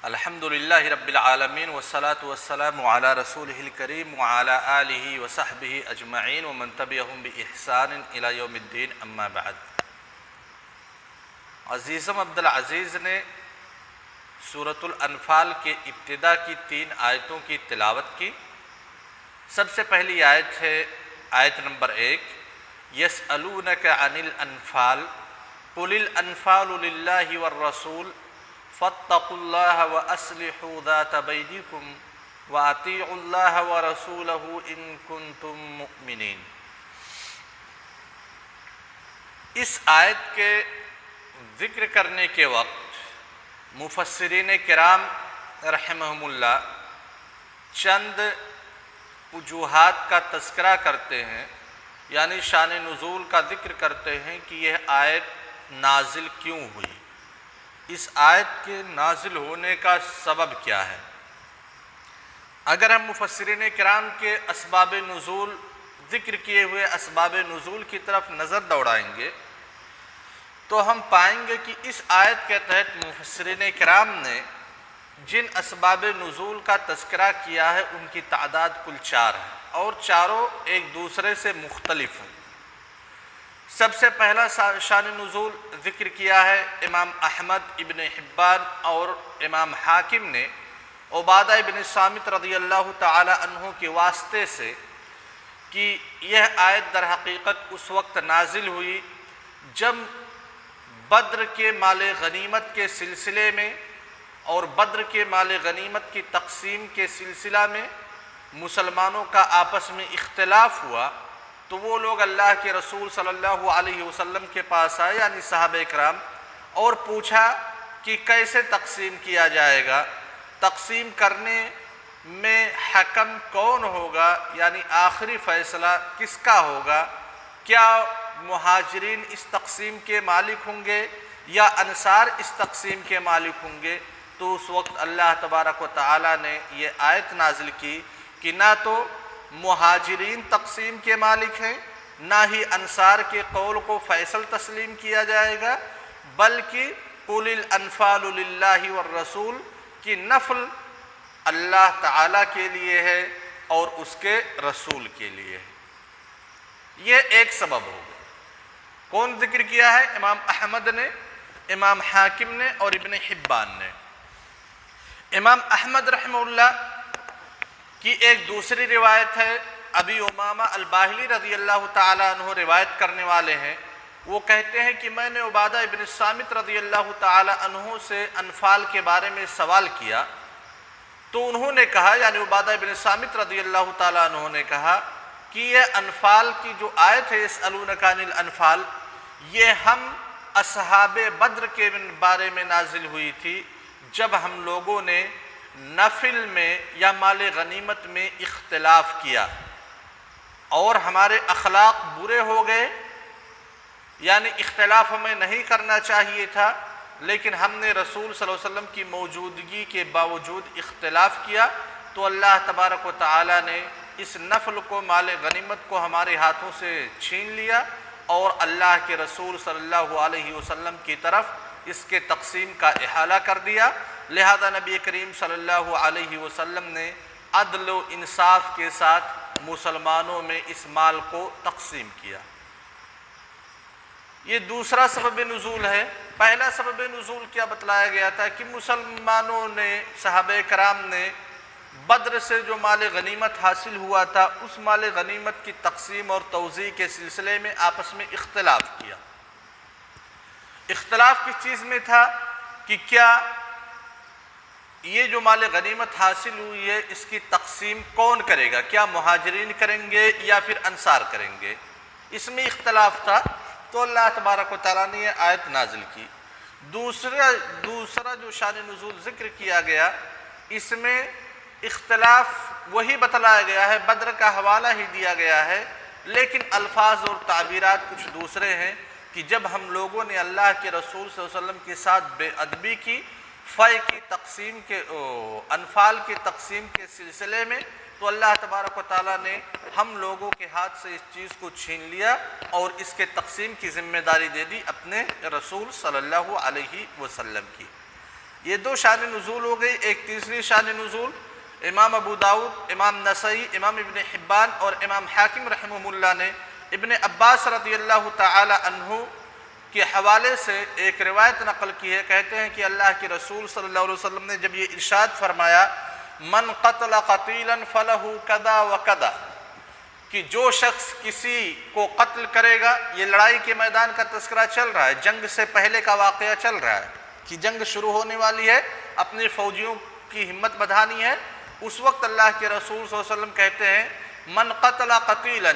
الحمدللہ رب العالمین والصلاة والسلام علی رسولہ الکریم وعلی آلہ وصحبہ اجمعین ومن تبعہم بإحسان الی یوم الدین اما بعد۔ عزیزم عبدالعزیز نے سورۃ الانفال کے ابتدا کی 3 آیتوں کی تلاوت کی۔ سب سے پہلی آیت ہے آیت نمبر 1، یسألونک عن الانفال قل الانفال للہ والرسول فاتقوا اللہ وأصلحوا ذات بینکم وأطیعوا اللہ ورسولہ ان کنتم مؤمنین۔ اس آیت کے ذکر کرنے کے وقت مفسرین کرام رحمہم اللہ چند وجوہات کا تذکرہ کرتے ہیں، یعنی شان نزول کا ذکر کرتے ہیں کہ یہ آیت نازل کیوں ہوئی، اس آیت کے نازل ہونے کا سبب کیا ہے۔ اگر ہم مفسرین کرام کے اسباب نزول ذکر کیے ہوئے اسباب نزول کی طرف نظر دوڑائیں گے تو ہم پائیں گے کہ اس آیت کے تحت مفسرین کرام نے جن اسباب نزول کا تذکرہ کیا ہے ان کی تعداد کل 4 ہے اور چاروں ایک دوسرے سے مختلف ہیں۔ سب سے پہلا شان نزول ذکر کیا ہے امام احمد ابن حبان اور امام حاکم نے عبادہ ابن صامت رضی اللہ تعالی عنہ کے واسطے سے کہ یہ آیت در حقیقت اس وقت نازل ہوئی جب بدر کے مال غنیمت کے سلسلے میں اور بدر کے مال غنیمت کی تقسیم کے سلسلہ میں مسلمانوں کا آپس میں اختلاف ہوا، تو وہ لوگ اللہ کے رسول صلی اللہ علیہ وسلم کے پاس آئے یعنی صحابہ کرام اور پوچھا کہ کیسے تقسیم کیا جائے گا، تقسیم کرنے میں حکم کون ہوگا، یعنی آخری فیصلہ کس کا ہوگا، کیا مہاجرین اس تقسیم کے مالک ہوں گے یا انصار اس تقسیم کے مالک ہوں گے۔ تو اس وقت اللہ تبارک و تعالی نے یہ آیت نازل کی کہ نہ تو مہاجرین تقسیم کے مالک ہیں، نہ ہی انصار کے قول کو فیصل تسلیم کیا جائے گا، بلکہ قل الانفال للہ والرسول کی نفل اللہ تعالیٰ کے لیے ہے اور اس کے رسول کے لیے ہے۔ یہ ایک سبب ہوگا۔ کون ذکر کیا ہے؟ امام احمد نے، امام حاکم نے اور ابن حبان نے۔ امام احمد رحمہ اللہ کی ایک دوسری روایت ہے، ابی امامہ الباہلی رضی اللہ تعالی عنہ روایت کرنے والے ہیں، وہ کہتے ہیں کہ میں نے عبادہ ابن صامت رضی اللہ تعالی عنہ سے انفال کے بارے میں سوال کیا تو انہوں نے کہا، یعنی عبادہ ابن صامت رضی اللہ تعالی عنہ نے کہا کہ یہ انفال کی جو آیت ہے یسألونک عن الانفال، یہ ہم اصحاب بدر کے بارے میں نازل ہوئی تھی جب ہم لوگوں نے نفل میں یا مال غنیمت میں اختلاف کیا اور ہمارے اخلاق برے ہو گئے، یعنی اختلاف ہمیں نہیں کرنا چاہیے تھا لیکن ہم نے رسول صلی اللہ علیہ وسلم کی موجودگی کے باوجود اختلاف کیا، تو اللہ تبارک و تعالی نے اس نفل کو، مال غنیمت کو ہمارے ہاتھوں سے چھین لیا اور اللہ کے رسول صلی اللہ علیہ وسلم کی طرف اس کے تقسیم کا احالہ کر دیا۔ لہذا نبی کریم صلی اللہ علیہ وسلم نے عدل و انصاف کے ساتھ مسلمانوں میں اس مال کو تقسیم کیا۔ یہ دوسرا سبب نزول ہے۔ پہلا سبب نزول کیا بتلایا گیا تھا کہ مسلمانوں نے، صحابہ کرام نے بدر سے جو مال غنیمت حاصل ہوا تھا اس مال غنیمت کی تقسیم اور توزیع کے سلسلے میں آپس میں اختلاف کیا۔ اختلاف کس چیز میں تھا کہ کیا یہ جو مال غنیمت حاصل ہوئی ہے اس کی تقسیم کون کرے گا، کیا مہاجرین کریں گے یا پھر انصار کریں گے، اس میں اختلاف تھا۔ تو اللہ تبارک و تعالیٰ نے یہ آیت نازل کی۔ دوسرا جو شان نزول ذکر کیا گیا اس میں اختلاف وہی بتلایا گیا ہے، بدر کا حوالہ ہی دیا گیا ہے، لیکن الفاظ اور تعبیرات کچھ دوسرے ہیں کہ جب ہم لوگوں نے اللہ کے رسول صلی اللہ علیہ وسلم کے ساتھ بے ادبی کی فے کی تقسیم کے، انفال کی تقسیم کے سلسلے میں، تو اللہ تبارک و تعالیٰ نے ہم لوگوں کے ہاتھ سے اس چیز کو چھین لیا اور اس کے تقسیم کی ذمہ داری دے دی اپنے رسول صلی اللہ علیہ وسلم کی۔ یہ دو شان نزول ہو گئی۔ ایک تیسری شان نزول امام ابو داؤد، امام نسائی، امام ابن حبان اور امام حاکم رحمہ اللہ نے ابن عباس رضی اللہ تعالی عنہ کے حوالے سے ایک روایت نقل کی ہے۔ کہتے ہیں کہ اللہ کے رسول صلی اللہ علیہ وسلم نے جب یہ ارشاد فرمایا من قتل قتیلا فلہ کذا و کذا، کہ جو شخص کسی کو قتل کرے گا، یہ لڑائی کے میدان کا تذکرہ چل رہا ہے، جنگ سے پہلے کا واقعہ چل رہا ہے کہ جنگ شروع ہونے والی ہے، اپنے فوجیوں کی ہمت بڑھانی ہے۔ اس وقت اللہ کے رسول صلی اللہ علیہ وسلم کہتے ہیں من قتل قتیلا،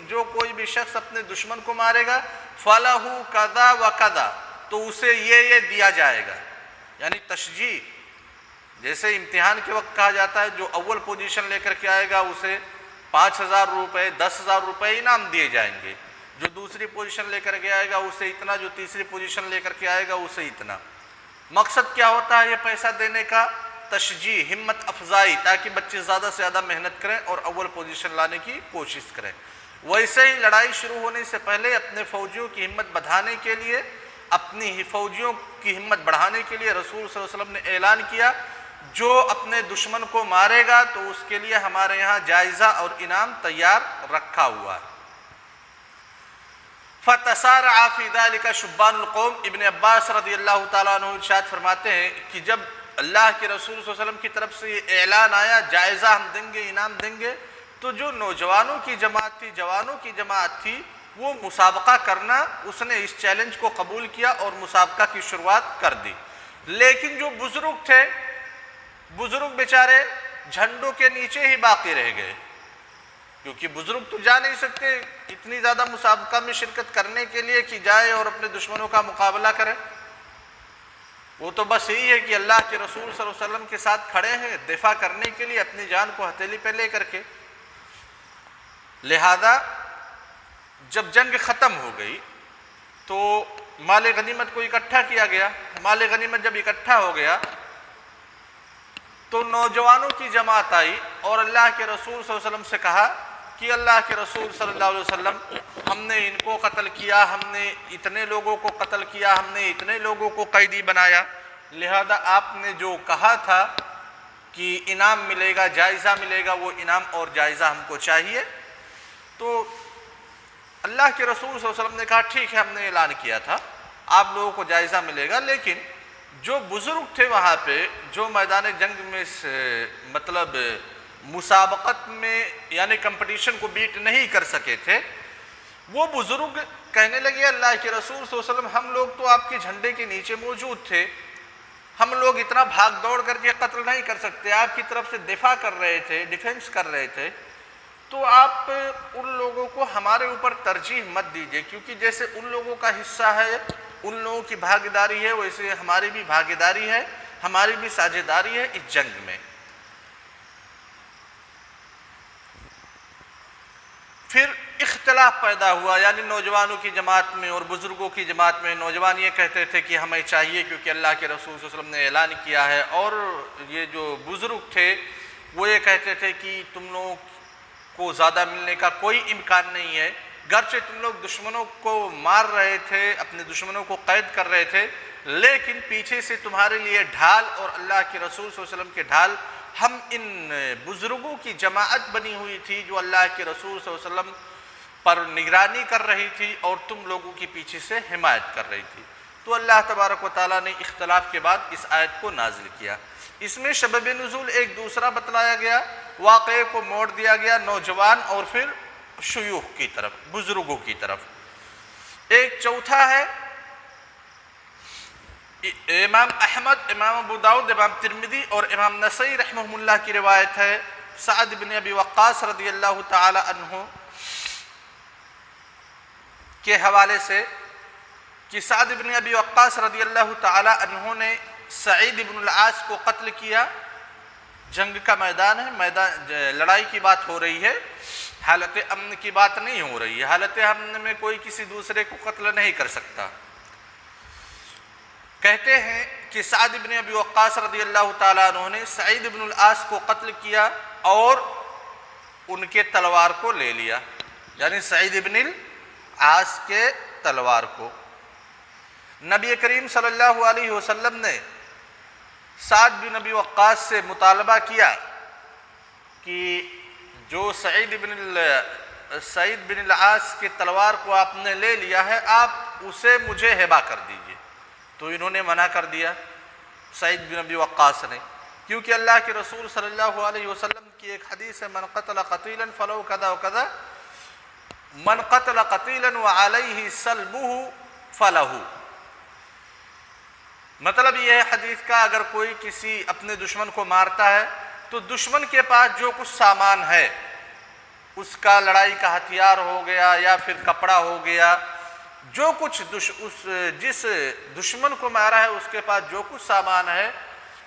جو کوئی بھی شخص اپنے دشمن کو مارے گا، فلہ کذا و کذا، تو اسے یہ دیا جائے گا، یعنی تشجیع، جیسے امتحان کے وقت کہا جاتا ہے جو اول پوزیشن لے کر کے آئے گا اسے 5,000 روپے 10,000 روپے انعام دیے جائیں گے، جو دوسری پوزیشن لے کر کے آئے گا اسے اتنا، جو تیسری پوزیشن لے کر کے آئے گا اسے اتنا۔ مقصد کیا ہوتا ہے یہ پیسہ دینے کا؟ تشجیع، ہمت افزائی، تاکہ بچے زیادہ سے زیادہ محنت کریں اور اول پوزیشن لانے کی کوشش کریں۔ ویسے ہی لڑائی شروع ہونے سے پہلے اپنے فوجیوں کی ہمت بڑھانے کے لیے، اپنی فوجیوں کی ہمت بڑھانے کے لیے رسول صلی اللہ علیہ وسلم نے اعلان کیا جو اپنے دشمن کو مارے گا تو اس کے لیے ہمارے یہاں جائزہ اور انعام تیار رکھا ہوا ہے۔ فَتَسَارَعَ فِي ذَلِكَ شُبَّانُ الْقَوْمِ، ابن عباس رضی اللہ تعالیٰ عنہ ارشاد فرماتے ہیں کہ جب اللہ کے رسول صلی اللہ علیہ وسلم کی طرف سے یہ اعلان آیا جائزہ ہم دیں گے، انعام دیں گے، تو جو نوجوانوں کی جماعت تھی، جوانوں کی جماعت تھی، وہ مسابقہ کرنا، اس نے اس چیلنج کو قبول کیا اور مسابقہ کی شروعات کر دی۔ لیکن جو بزرگ تھے، بزرگ بیچارے جھنڈوں کے نیچے ہی باقی رہ گئے، کیونکہ بزرگ تو جا نہیں سکتے اتنی زیادہ مسابقہ میں شرکت کرنے کے لیے کہ جائے اور اپنے دشمنوں کا مقابلہ کرے۔ وہ تو بس یہی ہے کہ اللہ کے رسول صلی اللہ علیہ وسلم کے ساتھ کھڑے ہیں دفاع کرنے کے لیے اپنی جان کو ہتھیلی پہ لے کر کے۔ لہذا جب جنگ ختم ہو گئی تو مال غنیمت کو اکٹھا کیا گیا۔ مال غنیمت جب اکٹھا ہو گیا تو نوجوانوں کی جماعت آئی اور اللہ کے رسول صلی اللہ علیہ وسلم سے کہا کہ اللہ کے رسول صلی اللہ علیہ وسلم، ہم نے ان کو قتل کیا، ہم نے اتنے لوگوں کو قتل کیا، ہم نے اتنے لوگوں کو قیدی بنایا، لہذا آپ نے جو کہا تھا کہ انعام ملے گا، جائزہ ملے گا، وہ انعام اور جائزہ ہم کو چاہیے۔ تو اللہ کے رسول صلی اللہ علیہ وسلم نے کہا ٹھیک ہے، ہم نے اعلان کیا تھا، آپ لوگوں کو جائزہ ملے گا، لیکن جو بزرگ تھے وہاں پہ، جو میدان جنگ میں مطلب مسابقت میں یعنی کمپٹیشن کو بیٹ نہیں کر سکے تھے، وہ بزرگ کہنے لگے اللہ کے رسول صلی اللہ علیہ وسلم، ہم لوگ تو آپ کے جھنڈے کے نیچے موجود تھے، ہم لوگ اتنا بھاگ دوڑ کر کے قتل نہیں کر سکتے، آپ کی طرف سے دفاع کر رہے تھے، ڈیفنس کر رہے تھے، تو آپ ان لوگوں کو ہمارے اوپر ترجیح مت دیجیے، کیونکہ جیسے ان لوگوں کا حصہ ہے، ان لوگوں کی بھاگیداری ہے، ویسے ہماری بھی بھاگیداری ہے، ہماری بھی ساجھیداری ہے اس جنگ میں۔ پھر اختلاف پیدا ہوا، یعنی نوجوانوں کی جماعت میں اور بزرگوں کی جماعت میں۔ نوجوان یہ کہتے تھے کہ ہمیں چاہیے کیونکہ اللہ کے رسول صلی اللہ علیہ وسلم نے اعلان کیا ہے، اور یہ جو بزرگ تھے وہ یہ کہتے تھے کہ تم لوگوں کو زیادہ ملنے کا کوئی امکان نہیں ہے، گرچہ تم لوگ دشمنوں کو مار رہے تھے، اپنے دشمنوں کو قید کر رہے تھے، لیکن پیچھے سے تمہارے لیے ڈھال اور اللہ کے رسول صلی اللہ علیہ وسلم کے ڈھال، ہم ان بزرگوں کی جماعت بنی ہوئی تھی جو اللہ کے رسول صلی اللہ علیہ وسلم پر نگرانی کر رہی تھی اور تم لوگوں کی پیچھے سے حمایت کر رہی تھی۔ تو اللہ تبارک و تعالیٰ نے اختلاف کے بعد اس آیت کو نازل کیا۔ اس میں سبب نزول ایک دوسرا بتلایا گیا، واقعے کو موڑ دیا گیا نوجوان اور پھر شیوخ کی طرف، بزرگوں کی طرف۔ ایک چوتھا ہے، امام احمد، امام ابو داؤد، امام ترمذی اور امام نسائی رحمہ اللہ کی روایت ہے سعد بن ابی وقاص رضی اللہ تعالی عنہ کے حوالے سے کہ سعد بن ابی وقاص رضی اللہ تعالی عنہ نے سعید بن العاص کو قتل کیا۔ جنگ کا میدان ہے، لڑائی کی بات ہو رہی ہے، حالت امن کی بات نہیں ہو رہی ہے۔ حالت امن میں کوئی کسی دوسرے کو قتل نہیں کر سکتا۔ کہتے ہیں کہ سعد بن ابی وقاص رضی اللہ تعالیٰ عنہ نے سعید بن العاص کو قتل کیا اور ان کے تلوار کو لے لیا، یعنی سعید بن العاص کے تلوار کو۔ نبی کریم صلی اللہ علیہ وسلم نے سعد بن ابی وقاص سے مطالبہ کیا کہ جو سعید بن العاص کی تلوار کو آپ نے لے لیا ہے آپ اسے مجھے ہبہ کر دیجئے، تو انہوں نے منع کر دیا سعید بن ابی وقاص نے، کیونکہ اللہ کے رسول صلی اللہ علیہ وسلم کی ایک حدیث ہے من قتل قتیلا فلو کذا وکذا، من قتل قتیلا وعلیہ سلبہ فلہ، مطلب یہ ہے حدیث کا اگر کوئی کسی اپنے دشمن کو مارتا ہے تو دشمن کے پاس جو کچھ سامان ہے اس کا لڑائی کا ہتھیار ہو گیا یا پھر کپڑا ہو گیا، جو کچھ جس دشمن کو مارا ہے اس کے پاس جو کچھ سامان ہے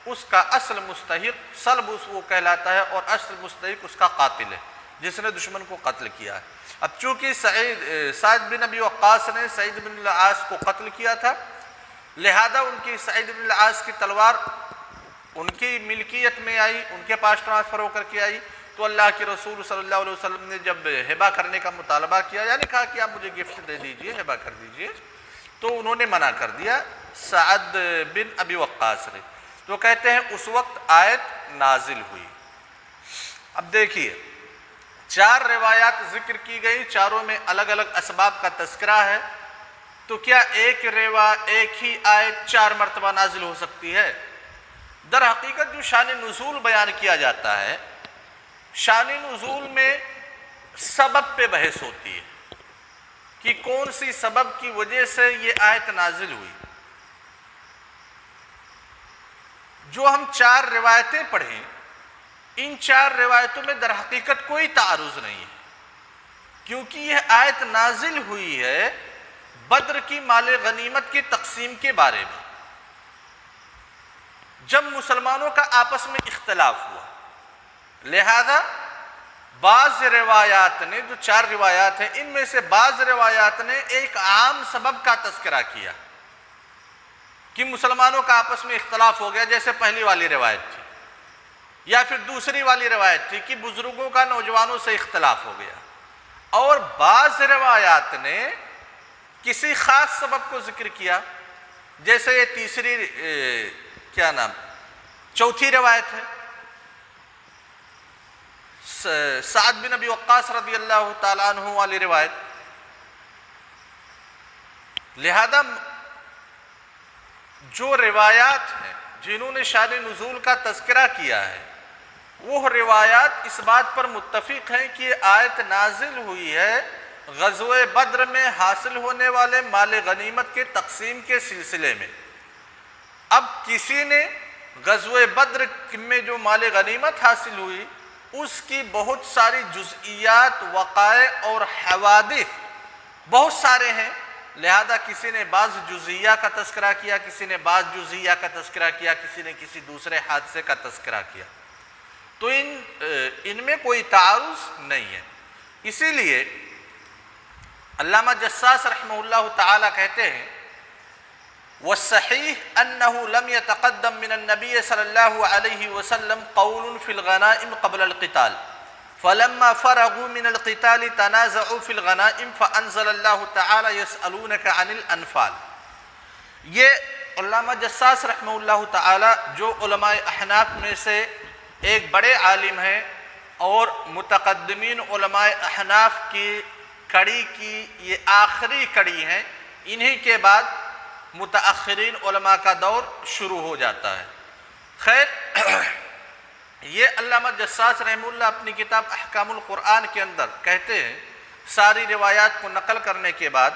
اس کا اصل مستحق سلب وہ کہلاتا ہے، اور اصل مستحق اس کا قاتل ہے جس نے دشمن کو قتل کیا ہے۔ اب چونکہ سعد بن ابی وقاص نے سعید بن العاص کو قتل کیا تھا، لہذا ان کی سعید بن العاص کی تلوار ان کی ملکیت میں آئی، ان کے پاس ٹرانسفر ہو کر کے آئی، تو اللہ کے رسول صلی اللہ علیہ وسلم نے جب ہبہ کرنے کا مطالبہ کیا، یعنی کہا کہ آپ مجھے گفٹ دے دیجئے، ہبہ کر دیجئے، تو انہوں نے منع کر دیا سعد بن ابی وقاص نے، تو کہتے ہیں اس وقت آیت نازل ہوئی۔ اب دیکھیے 4 روایات ذکر کی گئی، چاروں میں الگ الگ اسباب کا تذکرہ ہے، تو کیا ایک ہی آیت 4 مرتبہ نازل ہو سکتی ہے؟ در حقیقت جو شان نزول بیان کیا جاتا ہے، شان نزول میں سبب پہ بحث ہوتی ہے کہ کون سی سبب کی وجہ سے یہ آیت نازل ہوئی۔ جو ہم 4 روایتیں پڑھیں، ان 4 روایتوں میں در حقیقت کوئی تعارض نہیں ہے، کیونکہ یہ آیت نازل ہوئی ہے بدر کی مال غنیمت کی تقسیم کے بارے میں، جب مسلمانوں کا آپس میں اختلاف ہوا، لہذا بعض روایات نے، جو 4 روایات ہیں ان میں سے بعض روایات نے ایک عام سبب کا تذکرہ کیا کہ مسلمانوں کا آپس میں اختلاف ہو گیا، جیسے پہلی والی روایت تھی، یا پھر دوسری والی روایت تھی کہ بزرگوں کا نوجوانوں سے اختلاف ہو گیا، اور بعض روایات نے کسی خاص سبب کو ذکر کیا، جیسے یہ چوتھی روایت ہے سعد بن ابی وقاص رضی اللہ تعالیٰ عنہ والی روایت۔ لہذا جو روایات ہیں جنہوں نے شان نزول کا تذکرہ کیا ہے، وہ روایات اس بات پر متفق ہیں کہ آیت نازل ہوئی ہے غزوہ بدر میں حاصل ہونے والے مال غنیمت کے تقسیم کے سلسلے میں۔ اب کسی نے غزوہ بدر میں جو مال غنیمت حاصل ہوئی اس کی بہت ساری جزئیات، وقائع اور حوادث بہت سارے ہیں، لہذا کسی نے بعض جزئیہ کا تذکرہ کیا، کسی نے بعض جزئیہ کا تذکرہ کیا، کسی نے کسی دوسرے حادثے کا تذکرہ کیا، تو ان میں کوئی تعارض نہیں ہے۔ اسی لیے علامہ جساس رحمہ اللہ تعالی کہتے ہیں والصحیح انہ لم يتقدم من النبی صلی اللہ علیہ وسلم قول فی الغنائم قبل القتال فلما فرغوا من القتال تنازعوا فی الغنائم فانزل اللہ تعالی یسألونک عن الانفال۔ یہ علامہ جساس رحمہ اللہ تعالی جو علماء احناف میں سے ایک بڑے عالم ہیں اور متقدمین علماء احناف کی کڑی کی یہ آخری کڑی ہیں، انہی کے بعد متاخرین علماء کا دور شروع ہو جاتا ہے۔ خیر، یہ علامہ جساس رحمہ اللہ اپنی کتاب احکام القرآن کے اندر کہتے ہیں ساری روایات کو نقل کرنے کے بعد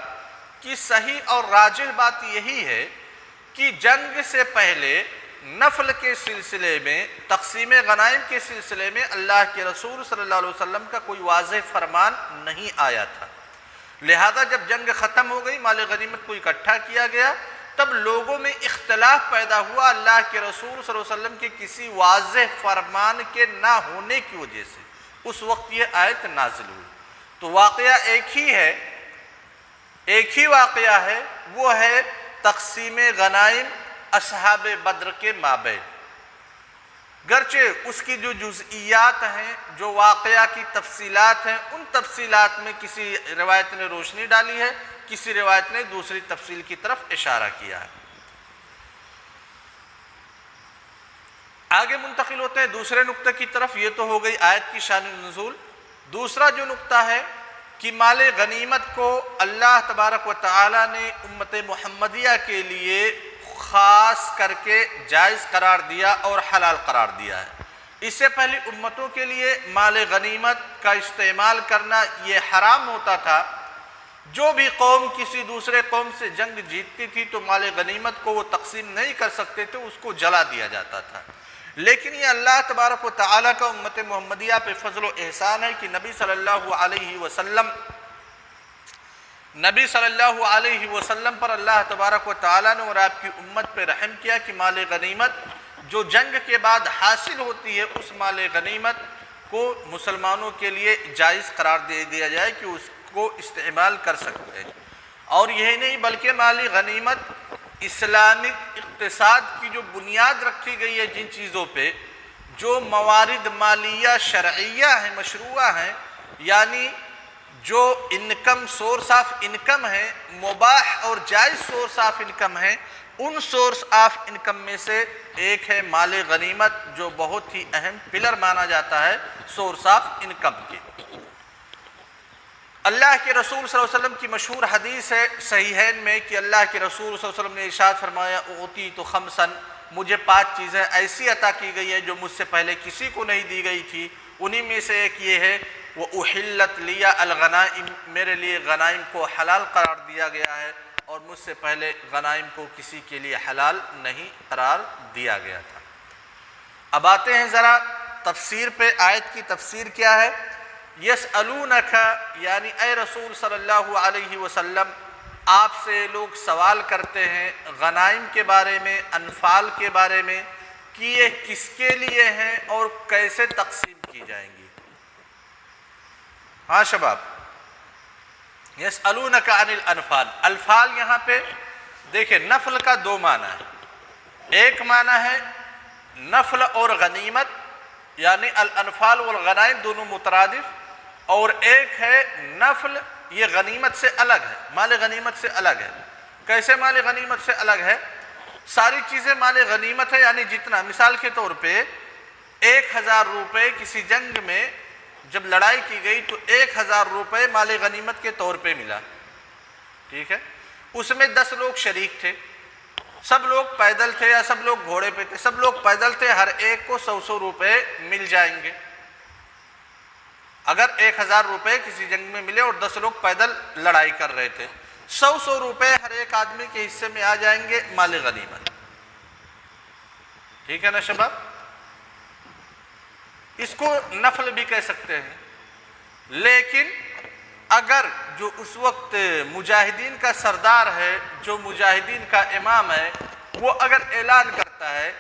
کہ صحیح اور راجح بات یہی ہے کہ جنگ سے پہلے نفل کے سلسلے میں، تقسیم غنائم کے سلسلے میں اللہ کے رسول صلی اللہ علیہ وسلم کا کوئی واضح فرمان نہیں آیا تھا، لہذا جب جنگ ختم ہو گئی، مال غنیمت کو اکٹھا کیا گیا، تب لوگوں میں اختلاف پیدا ہوا اللہ کے رسول صلی اللہ علیہ وسلم کے کسی واضح فرمان کے نہ ہونے کی وجہ سے، اس وقت یہ آیت نازل ہوئی۔ تو واقعہ ایک ہی واقعہ ہے، وہ ہے تقسیم غنائم اصحاب بدر کے مابین، گرچہ اس کی جو جزئیات ہیں، جو واقعہ کی تفصیلات ہیں، ان تفصیلات میں کسی روایت نے روشنی ڈالی ہے، کسی روایت نے دوسری تفصیل کی طرف اشارہ کیا ہے۔ آگے منتقل ہوتے ہیں دوسرے نقطے کی طرف. یہ تو ہو گئی آیت کی شان نزول. دوسرا جو نقطہ ہے کہ مال غنیمت کو اللہ تبارک و تعالی نے امت محمدیہ کے لیے خاص کر کے جائز قرار دیا اور حلال قرار دیا ہے. اس سے پہلی امتوں کے لیے مال غنیمت کا استعمال کرنا یہ حرام ہوتا تھا. جو بھی قوم کسی دوسرے قوم سے جنگ جیتتی تھی تو مال غنیمت کو وہ تقسیم نہیں کر سکتے تھے, اس کو جلا دیا جاتا تھا. لیکن یہ اللہ تبارک و تعالیٰ کا امت محمدیہ پہ فضل و احسان ہے کہ نبی صلی اللہ علیہ وسلم پر اللہ تبارک و تعالیٰ نے اور آپ کی امت پہ رحم کیا کہ مال غنیمت جو جنگ کے بعد حاصل ہوتی ہے اس مال غنیمت کو مسلمانوں کے لیے جائز قرار دے دیا جائے کہ اس کو استعمال کر سکتے ہیں. اور یہی نہیں بلکہ مال غنیمت اسلامک اقتصاد کی جو بنیاد رکھی گئی ہے, جن چیزوں پہ جو موارد مالیہ شرعیہ ہیں مشروعہ ہیں, یعنی جو انکم سورس آف انکم ہے مباح اور جائز سورس آف انکم ہے, ان سورس آف انکم میں سے ایک ہے مال غنیمت جو بہت ہی اہم پلر مانا جاتا ہے سورس آف انکم کے. اللہ کے رسول صلی اللہ علیہ وسلم کی مشہور حدیث ہے صحیحین میں کہ اللہ کے رسول صلی اللہ علیہ وسلم نے ارشاد فرمایا اوتی تو خمسن, مجھے 5 چیزیں ایسی عطا کی گئی ہے جو مجھ سے پہلے کسی کو نہیں دی گئی تھی. انہی میں سے ایک یہ ہے وہ احلت لیا الغنائم, میرے لیے غنائم کو حلال قرار دیا گیا ہے اور مجھ سے پہلے غنائم کو کسی کے لیے حلال نہیں قرار دیا گیا تھا. اب آتے ہیں ذرا تفسیر پہ. آیت کی تفسیر کیا ہے؟ یسألونک یعنی اے رسول صلی اللہ علیہ وسلم آپ سے لوگ سوال کرتے ہیں غنائم کے بارے میں, انفال کے بارے میں کہ یہ کس کے لیے ہیں اور کیسے تقسیم کی جائیں گی. ہاں شباب, یسألونک عن الانفال. الفال یہاں پہ دیکھیں نفل کا 2 معنی ہے. ایک معنی ہے نفل اور غنیمت یعنی الانفال والغنائم دونوں مترادف, اور ایک ہے نفل یہ غنیمت سے الگ ہے, مال غنیمت سے الگ ہے. کیسے مال غنیمت سے الگ ہے؟ ساری چیزیں مال غنیمت ہے, یعنی جتنا مثال کے طور پہ 1000 روپے کسی جنگ میں جب لڑائی کی گئی تو 1000 روپے مال غنیمت کے طور پہ ملا, ٹھیک ہے. اس میں 10 لوگ شریک تھے, سب لوگ پیدل تھے یا سب لوگ گھوڑے پہ تھے, سب لوگ پیدل تھے, ہر ایک کو 100 روپے مل جائیں گے. اگر 1000 روپے کسی جنگ میں ملے اور 10 لوگ پیدل لڑائی کر رہے تھے, 100 روپے ہر ایک آدمی کے حصے میں آ جائیں گے مال غنیمت, ٹھیک ہے نا شباب. اس کو نفل بھی کہہ سکتے ہیں. لیکن اگر جو اس وقت مجاہدین کا سردار ہے, جو مجاہدین کا امام ہے, وہ اگر اعلان کرتا ہے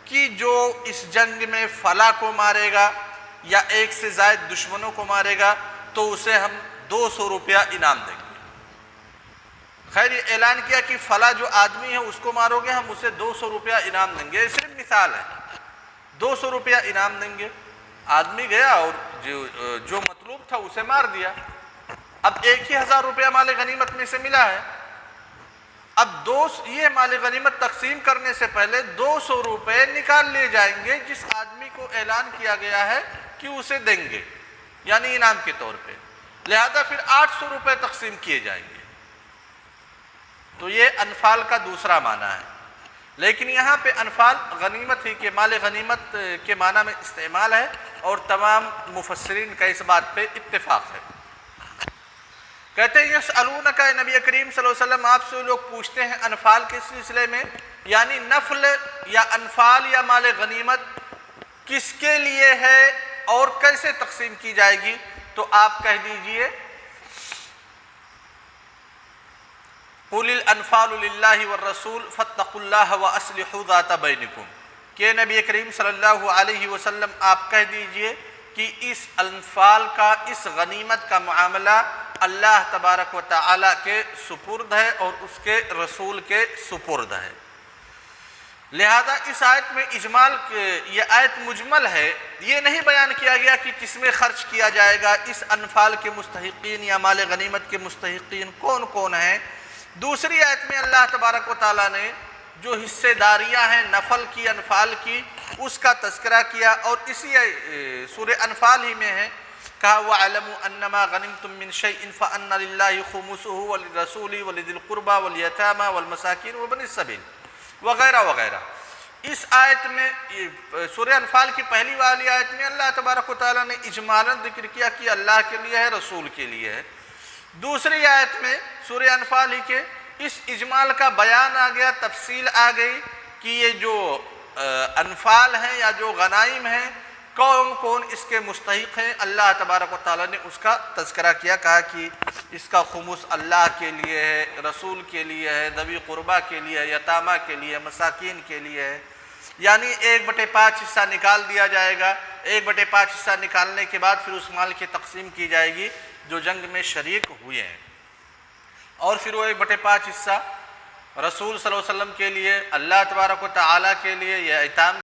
کہ جو اس جنگ میں فلاں کو مارے گا یا 1 سے زائد دشمنوں کو مارے گا تو اسے ہم 200 روپیہ انعام دیں گے. خیر یہ اعلان کیا کہ فلاں جو آدمی ہے اس کو مارو گے ہم اسے 200 روپیہ انعام دیں گے, یہ صرف مثال ہے. 200 روپیہ انعام دیں گے. آدمی گیا اور جو مطلوب تھا اسے مار دیا. اب 1000 روپیہ مال غنیمت میں سے ملا ہے. اب یہ مال غنیمت تقسیم کرنے سے پہلے 200 روپے نکال لیے جائیں گے جس آدمی کو اعلان کیا گیا ہے کہ اسے دیں گے, یعنی انعام کے طور پہ. لہذا پھر 800 روپے تقسیم کیے جائیں گے. تو یہ انفال کا دوسرا معنی ہے. لیکن یہاں پہ انفال غنیمت ہی کے مال غنیمت کے معنی میں استعمال ہے اور تمام مفسرین کا اس بات پہ اتفاق ہے. کہتے ہیں یسألونک نبی کریم صلی اللہ علیہ وسلم آپ سے لوگ پوچھتے ہیں انفال کے سلسلے میں, یعنی نفل یا انفال یا مال غنیمت کس کے لیے ہے اور کیسے تقسیم کی جائے گی. تو آپ کہہ دیجئے قُلِ الْأَنْفَالُ لِلَّهِ وَالرَّسُولِ فَاتَّقُوا اللَّهَ وَأَصْلِحُوا ذَاتَ بَيْنِكُمْ. کہ نبی کریم صلی اللہ علیہ وسلم آپ کہہ دیجئے کہ اس انفال کا, اس غنیمت کا معاملہ اللہ تبارک و تعالی کے سپرد ہے اور اس کے رسول کے سپرد ہے. لہذا اس آیت میں اجمال یہ آیت مجمل ہے, یہ نہیں بیان کیا گیا کہ کس میں خرچ کیا جائے گا, اس انفال کے مستحقین یا مال غنیمت کے مستحقین کون کون ہیں. دوسری آیت میں اللہ تبارک و تعالیٰ نے جو حصے داریاں ہیں نفل کی انفال کی اس کا تذکرہ کیا، اور اسی سورہ انفال ہی میں ہے کہا وَاعْلَمُوا أَنَّمَا غَنِمْتُم مِّن شَيْءٍ فَأَنَّ لِلَّهِ خُمُسُهُ وَلِلرَّسُولِ وَلِذِي الْقُرْبَى وَالْيَتَامَى وَالْمَسَاكِينِ وَابْنِ السَّبِيلِ وغیرہ وغیرہ۔ اس آیت میں سورہ انفال کی پہلی والی آیت میں اللہ تبارک و تعالیٰ نے اجمالاً ذکر کیا کہ اللہ کے لیے ہے، رسول کے لیے ہے۔ دوسری آیت میں سورہ انفال ہی کے اس اجمال کا بیان آ گیا، تفصیل آ گئی کہ یہ جو انفال ہیں یا جو غنائم ہیں کون کون اس کے مستحق ہیں۔ اللہ تبارک و تعالیٰ نے اس کا تذکرہ کیا، کہا کہ اس کا خمس اللہ کے لیے ہے، رسول کے لیے ہے، ذوی قربا کے لیے ہے، یتامہ کے لیے، مساکین کے لیے ہے، یعنی 1/5 حصہ نکال دیا جائے گا۔ 1/5 حصہ نکالنے کے بعد پھر اس مال کی تقسیم کی جائے گی جو جنگ میں شریک ہوئے ہیں، اور پھر وہ 1/5 حصہ رسول صلی اللہ علیہ وسلم کے لیے، اللہ تبارک و تعالیٰ کے لیے، یا ایتام